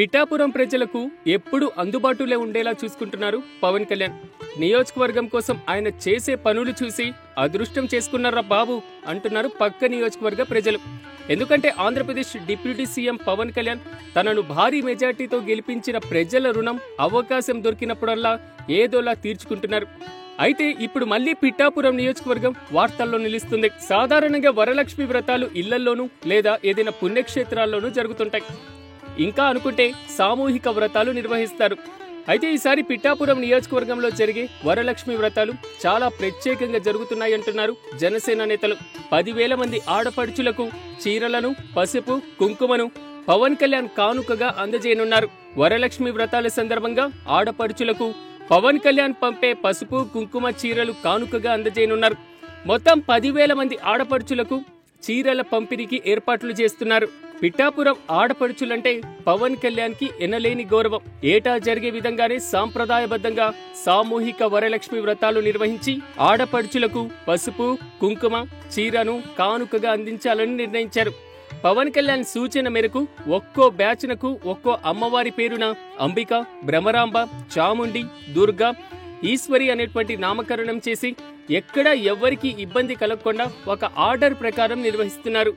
పిఠాపురం ప్రజలకు ఎప్పుడు అందుబాటులో ఉండేలా చూసుకుంటున్నారు పవన్ కళ్యాణ్. నియోజకవర్గం కోసం ఆయన చేసే పనులు చూసి అదృష్టం చేసుకున్నారా బాబు అంటున్నారు పక్క నియోజకవర్గ ప్రజలు. ఎందుకంటే ఆంధ్రప్రదేశ్ డిప్యూటీ సీఎం పవన్ కళ్యాణ్ తనను భారీ మెజార్టీతో గెలిపించిన ప్రజల రుణం అవకాశం దొరికినప్పుడల్లా ఏదోలా తీర్చుకుంటున్నారు. అయితే ఇప్పుడు మళ్లీ పిఠాపురం నియోజకవర్గం వార్తల్లో నిలుస్తుంది. సాధారణంగా వరలక్ష్మి వ్రతాలు ఇళ్లలోనూ లేదా ఏదైనా పుణ్యక్షేత్రాల్లోనూ జరుగుతుంటాయి. ఇంకా అనుకుంటే సామూహిక వ్రతాలు నిర్వహిస్తారు. అయితే ఈసారి పిఠాపురం నియోజకవర్గంలో జరిగే వరలక్ష్మి వ్రతాలు చాలా ప్రత్యేకంగా జరుగుతున్నాయంటున్నారు జనసేన నేతలు. 10,000 మంది ఆడపడుచులకు చీరలను, పసుపు, కుంకుమను పవన్ కళ్యాణ్ కానుకగా అందజేయనున్నారు. వరలక్ష్మి వ్రతాల సందర్భంగా ఆడపడుచులకు పవన్ కళ్యాణ్ పంపే పసుపు, కుంకుమ చీరలు కానుకగా అందజేయనున్నారు. మొత్తం 10,000 మంది ఆడపడుచులకు చీరల పంపిణీకి ఏర్పాట్లు చేస్తున్నారు. పిఠాపురం ఆడపడుచులంటే పవన్ కళ్యాణ్ కి ఎనలేని గౌరవం. ఏటా జరిగే విధంగానే సాంప్రదాయబద్ధంగా సామూహిక వరలక్ష్మి వ్రతాలు నిర్వహించి ఆడపడుచులకు పసుపు, కుంకుమ, చీరను కానుకగా అందించాలని నిర్ణయించారు. పవన్ కళ్యాణ్ సూచన మేరకు ఒక్కో బ్యాచ్నకు ఒక్కో అమ్మవారి పేరున అంబిక, భ్రమరాంబ, చాముండి, దుర్గా, ఈశ్వరి అనేటువంటి నామకరణం చేసి ఎక్కడా ఎవ్వరికీ ఇబ్బంది కలగకుండా ఒక ఆర్డర్ ప్రకారం నిర్వహిస్తున్నారు.